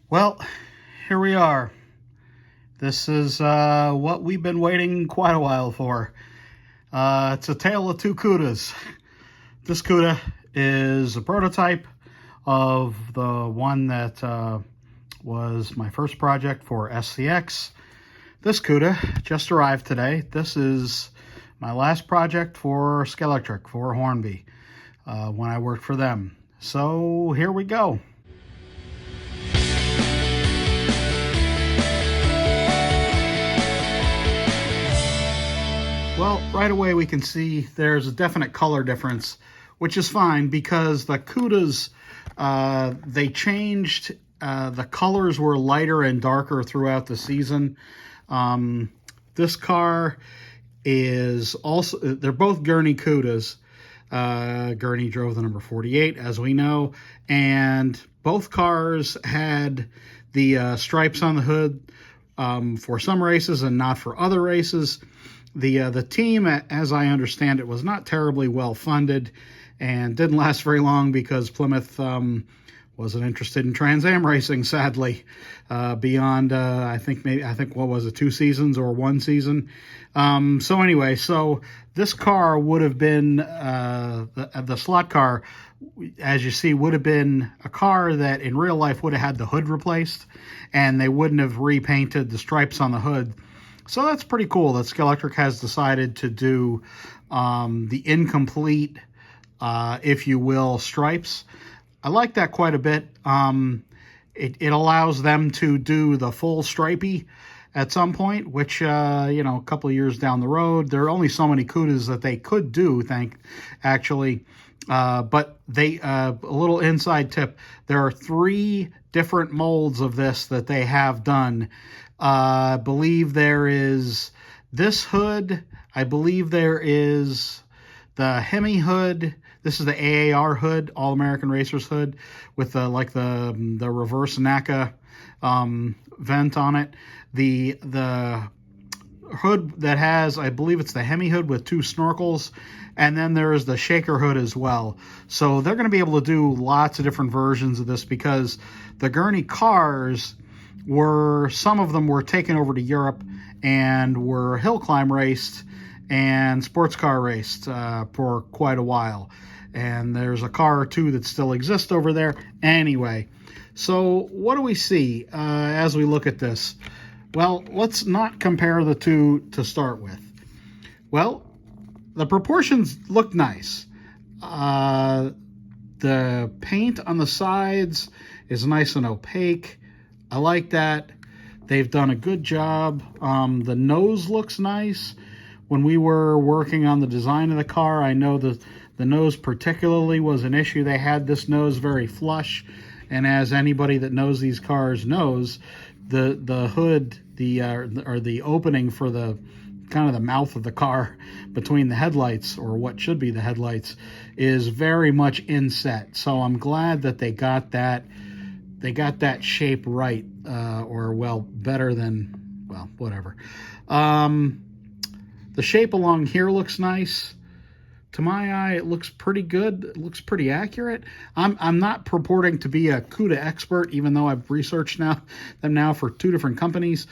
Well, here we are. This is what we've been waiting quite a while for. It's a tale of two Cudas. This Cuda is a prototype of the one that was my first project for SCX. This Cuda just arrived today. This is my last project for Scalextric, for Hornby, when I worked for them. So here we go. Well, right away we can see there's a definite color difference, which is fine because the Cudas, they changed, the colors were lighter and darker throughout the season. This car is also, they're both Gurney Cudas. Gurney drove the number 48, as we know, and both cars had the stripes on the hood for some races and not for other races. The team, as I understand it, was not terribly well funded and didn't last very long because Plymouth wasn't interested in Trans Am racing, sadly, beyond I think what was it, 2 seasons or 1 season. So anyway, so this car would have been the slot car, as you see, would have been a car that in real life would have had the hood replaced, and they wouldn't have repainted the stripes on the hood. So that's pretty cool that Scalextric has decided to do the incomplete, if you will, stripes. I like that quite a bit. It allows them to do the full stripey at some point, which, a couple of years down the road. There are only so many Cudas that they could do, but they, a little inside tip, there are 3 different molds of this that they have done. I believe there is this hood. I believe there is the Hemi hood. This is the AAR hood, All American Racers hood, with the reverse NACA vent on it. The hood that has, I believe it's the Hemi hood with 2 snorkels, and then there is the shaker hood as well. So they're going to be able to do lots of different versions of this because the Gurney cars some of them were taken over to Europe and were hill climb raced and sports car raced for quite a while. And there's a car or 2 that still exist over there. Anyway, so what do we see as we look at this? Well, let's not compare the 2 to start with. Well, the proportions look nice. The paint on the sides is nice and opaque. I like that. They've done a good job. The nose looks nice. When we were working on the design of the car, I know the nose particularly was an issue. They had this nose very flush, and as anybody that knows these cars knows, the hood, or the opening for the kind of the mouth of the car between the headlights, or what should be the headlights, is very much inset. So I'm glad that they got that. They got that shape right, or well, better than, well, whatever. The shape along here looks nice. To my eye, it looks pretty good. It looks pretty accurate. I'm not purporting to be a Cuda expert, even though I've researched them for 2 different companies.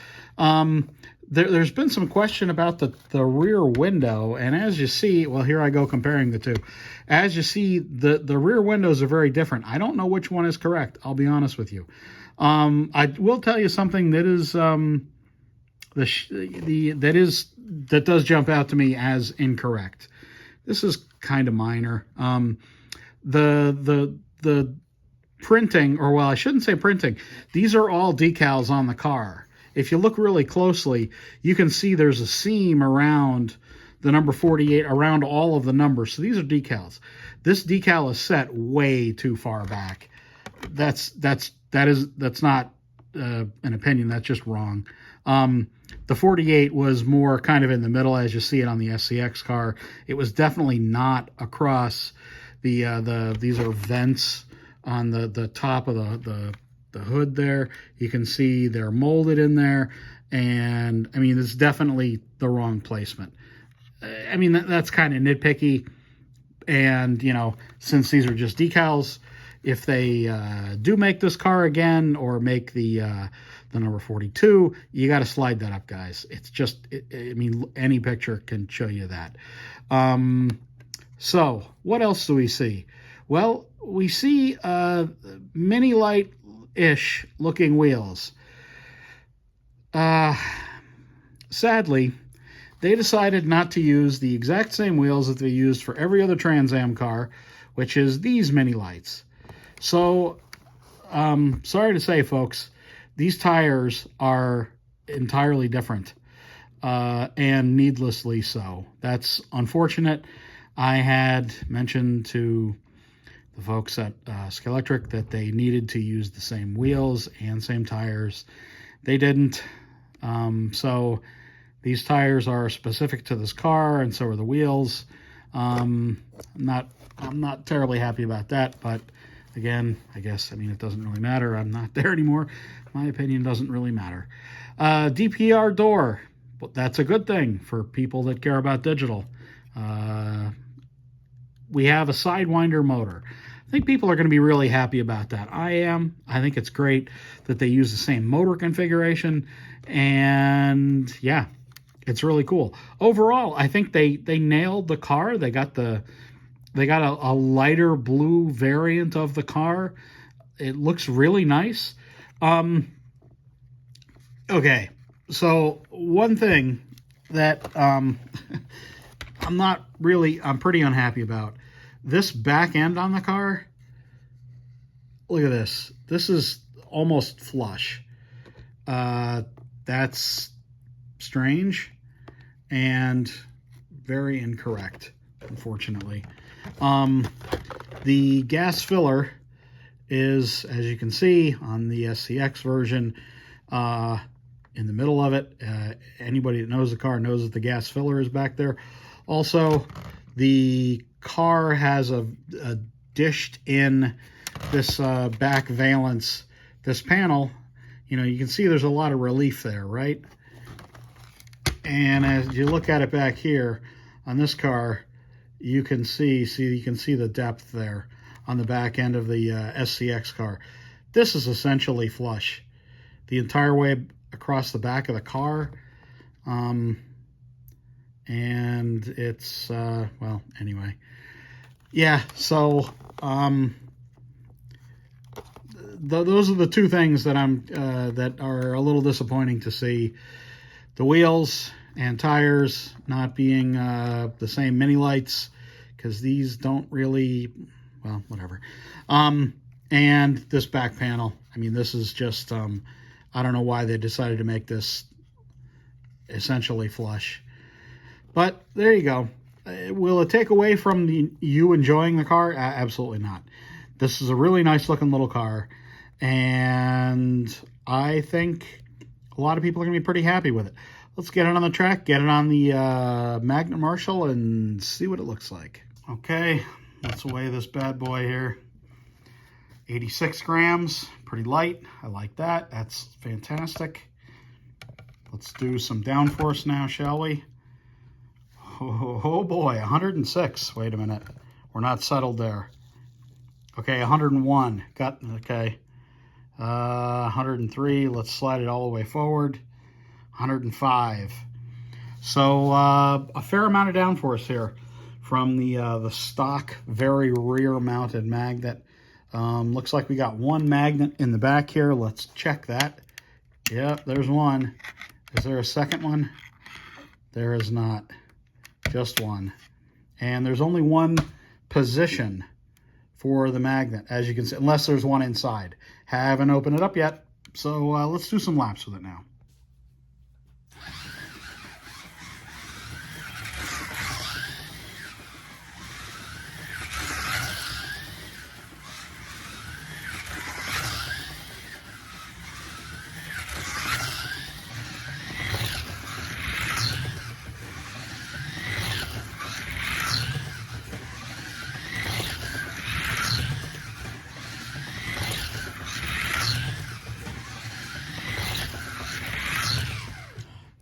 There's been some question about the rear window, and as you see, well, here I go comparing the 2. As you see, the rear windows are very different. I don't know which one is correct, I'll be honest with you. I will tell you something that is that does jump out to me as incorrect. This is kind of minor. The printing, or well, I shouldn't say printing. These are all decals on the car. If you look really closely, you can see there's a seam around the number 48, around all of the numbers. So these are decals. This decal is set way too far back. That's not an opinion. That's just wrong. The 48 was more kind of in the middle, as you see it on the SCX car. It was definitely not across these are vents on the top of the hood there. You can see they're molded in there, and I mean, it's definitely the wrong placement. I mean, that's kind of nitpicky, and since these are just decals, if they do make this car again or make the number 42, you got to slide that up, guys. It's just, I mean, any picture can show you that. So what else do we see? Well, we see mini light-ish looking wheels. Sadly, they decided not to use the exact same wheels that they used for every other Trans Am car, which is these mini lights. So, sorry to say, folks, these tires are entirely different, and needlessly so. That's unfortunate. I had mentioned to the folks at Scalextric that they needed to use the same wheels and same tires. They didn't. So these tires are specific to this car, and so are the wheels. I'm not terribly happy about that, but again, I guess, I mean, it doesn't really matter. I'm not there anymore. My opinion doesn't really matter. DPR door. That's a good thing for people that care about digital. We have a Sidewinder motor. I think people are going to be really happy about that. I am. I think it's great that they use the same motor configuration, and yeah, it's really cool. Overall, I think they nailed the car. They got a lighter blue variant of the car. It looks really nice. Okay, so one thing that I'm pretty unhappy about. This back end on the car, look at this. This is almost flush. That's strange and very incorrect, unfortunately. The gas filler is, as you can see on the SCX version, in the middle of it. Anybody that knows the car knows that the gas filler is back there. Also, the car has a dished in this back valance, this panel. You know, you can see there's a lot of relief there, right? And as you look at it back here on this car, you can see the depth there on the back end of the SCX car. This is essentially flush the entire way across the back of the car. And it's, well, anyway. Yeah, so those are the two things that that are a little disappointing to see. The wheels and tires not being the same mini lights, because these don't really, well, whatever. And this back panel, I mean, this is just, I don't know why they decided to make this essentially flush. But there you go. Will it take away from you enjoying the car? Absolutely not. This is a really nice looking little car, and I think a lot of people are going to be pretty happy with it. Let's get it on the track, get it on the Magnet Marshall, and see what it looks like. Okay, let's weigh this bad boy here. 86 grams, pretty light. I like that. That's fantastic. Let's do some downforce now, shall we? Oh boy, 106. Wait a minute. We're not settled there. Okay, 101. Got, okay. 103. Let's slide it all the way forward. 105. So a fair amount of downforce here from the stock, very rear mounted magnet. Looks like we got one magnet in the back here. Let's check that. Yep, there's one. Is there a second one? There is not. Just one. And there's only one position for the magnet, as you can see, unless there's one inside. Haven't opened it up yet, so let's do some laps with it now.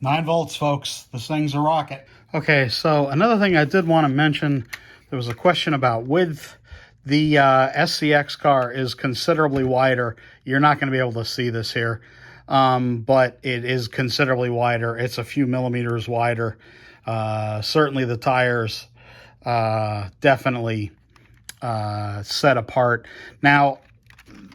Nine volts, folks. This thing's a rocket. Okay, so another thing I did want to mention, there was a question about width. The SCX car is considerably wider. You're not going to be able to see this here, but it is considerably wider. It's a few millimeters wider. Certainly the tires definitely set apart. Now,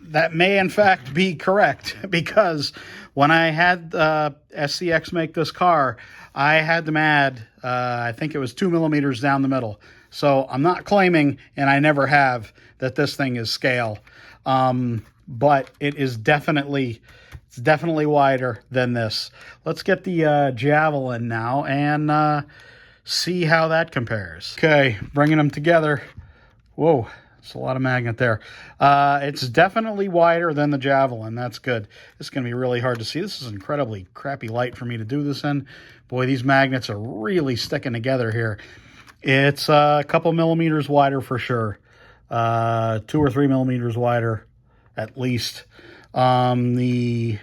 that may in fact be correct, because when I had SCX make this car, I had them add, I think it was 2 millimeters down the middle. So I'm not claiming, and I never have, that this thing is scale. But it is definitely, it's definitely wider than this. Let's get the Javelin now and see how that compares. Okay, bringing them together. Whoa. It's a lot of magnet there. It's definitely wider than the Javelin. That's good. It's going to be really hard to see. This is incredibly crappy light for me to do this in. Boy, these magnets are really sticking together here. It's a couple millimeters wider for sure. 2 or 3 millimeters wider at least. The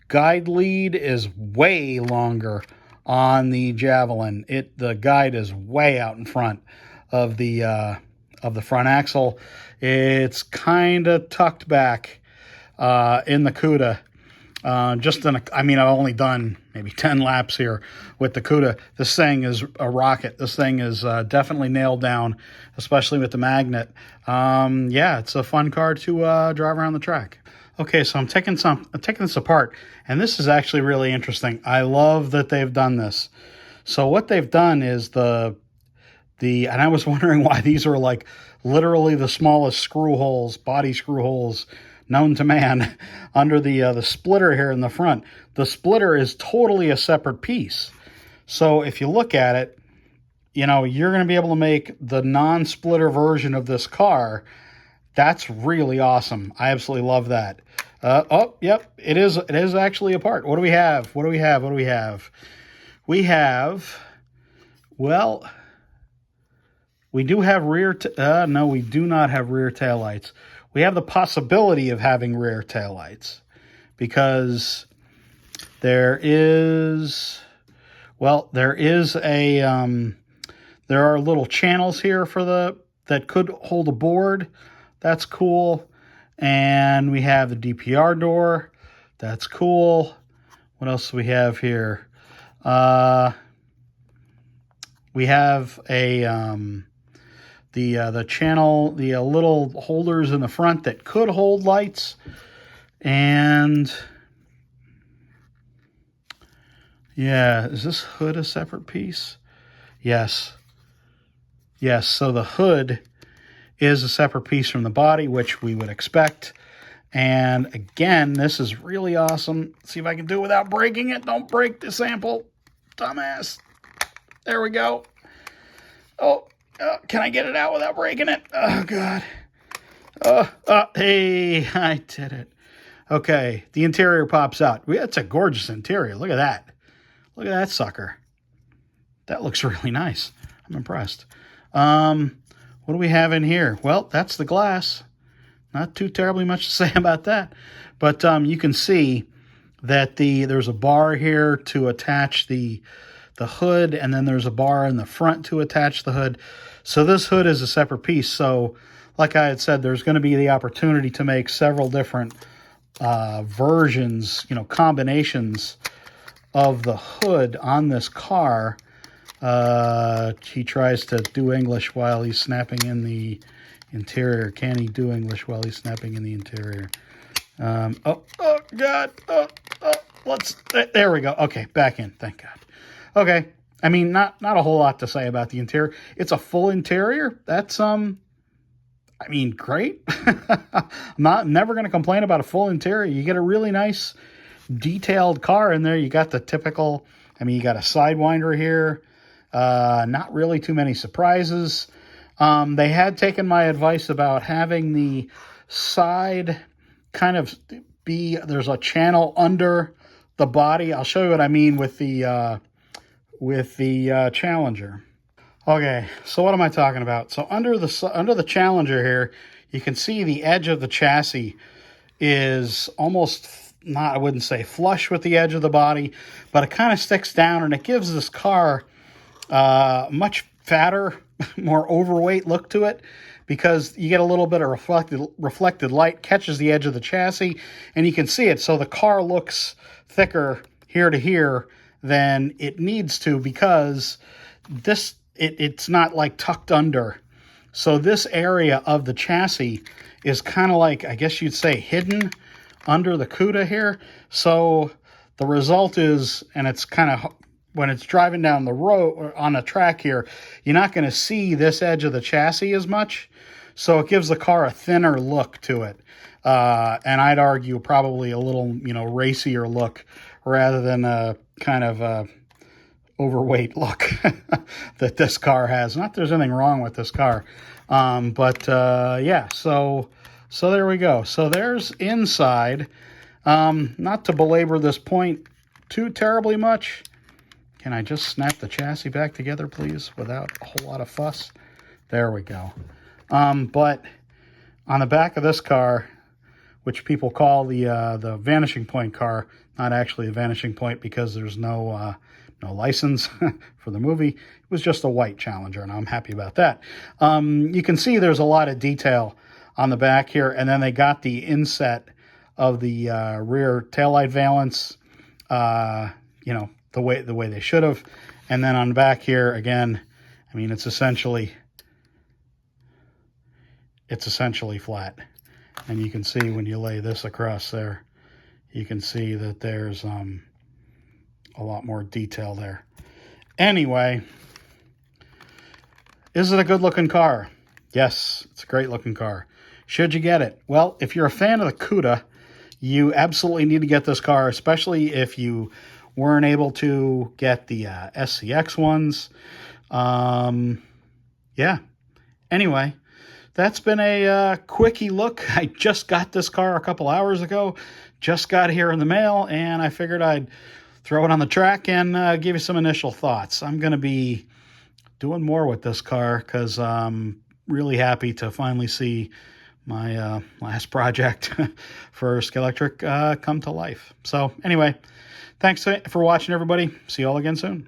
guide lead is way longer on the Javelin. The guide is way out in front of the front axle. It's kind of tucked back in the Cuda. I mean, I've only done maybe 10 laps here with the Cuda. This thing is a rocket. This thing is definitely nailed down, especially with the magnet. Yeah, it's a fun car to drive around the track. Okay, so I'm taking this apart, and this is actually really interesting. I love that they've done this. So what they've done is and I was wondering why these are like literally the smallest screw holes, body screw holes known to man under the splitter here in the front. The splitter is totally a separate piece. So if you look at it, you know, you're going to be able to make the non-splitter version of this car. That's really awesome. I absolutely love that. Oh, yep, it is actually a part. What do we have? We have, well, we do have no, we do not have rear taillights. We have the possibility of having rear taillights because there are little channels here that could hold a board. That's cool. And we have the DPR door. That's cool. What else do we have here? We have the channel, the little holders in the front that could hold lights. And yeah, is this hood a separate piece? Yes. Yes, so the hood is a separate piece from the body, which we would expect. And again, this is really awesome. Let's see if I can do it without breaking it. Don't break the sample, dumbass. There we go. Oh, can I get it out without breaking it? Oh, God. Hey, I did it. Okay, the interior pops out. It's a gorgeous interior. Look at that. Look at that sucker. That looks really nice. I'm impressed. What do we have in here? Well, that's the glass. Not too terribly much to say about that. But you can see that there's a bar here to attach the hood, and then there's a bar in the front to attach the hood. So this hood is a separate piece. So like I had said, there's going to be the opportunity to make several different versions, combinations of the hood on this car. He tries to do English while he's snapping in the interior. Can he do English while he's snapping in the interior? Oh, God. There we go. Okay, back in. Thank God. Okay. I mean, not a whole lot to say about the interior. It's a full interior. That's, great. I'm never going to complain about a full interior. You get a really nice detailed car in there. You got the typical, you got a Sidewinder here. Not really too many surprises. They had taken my advice about having the side kind of there's a channel under the body. I'll show you what I mean with the Challenger. Okay, so what am I talking about? So under the Challenger here, you can see the edge of the chassis is almost not, I wouldn't say flush with the edge of the body, but it kind of sticks down, and it gives this car much fatter, more overweight look to it. because you get a little bit of reflected light, catches the edge of the chassis, and you can see it. So the car looks thicker here to here than it needs to, because it's not like tucked under. So this area of the chassis is kind of like, I guess you'd say, hidden under the Cuda here. So the result is, and it's kind of, when it's driving down the road or on a track here, you're not going to see this edge of the chassis as much. So it gives the car a thinner look to it. And I'd argue probably a little, racier look rather than a kind of overweight look that this car has. Not that there's anything wrong with this car. Yeah, so there we go. So there's inside. Not to belabor this point too terribly much. Can I just snap the chassis back together, please, without a whole lot of fuss? There we go. But on the back of this car, which people call the vanishing point car, not actually a vanishing point because there's no license for the movie. It was just a white Challenger, and I'm happy about that. You can see there's a lot of detail on the back here, and then they got the inset of the rear taillight valance, the way they should have. And then on the back here, again, I mean, it's essentially flat. And you can see when you lay this across there, you can see that there's a lot more detail there. Anyway, is it a good looking car? Yes, it's a great looking car. Should you get it? Well, if you're a fan of the Cuda, you absolutely need to get this car, especially if you weren't able to get the SCX ones. Yeah. Anyway, that's been a quickie look. I just got this car a couple hours ago. Just got here in the mail, and I figured I'd throw it on the track and give you some initial thoughts. I'm going to be doing more with this car because I'm really happy to finally see my last project for Scalextric come to life. So anyway, thanks for watching, everybody. See you all again soon.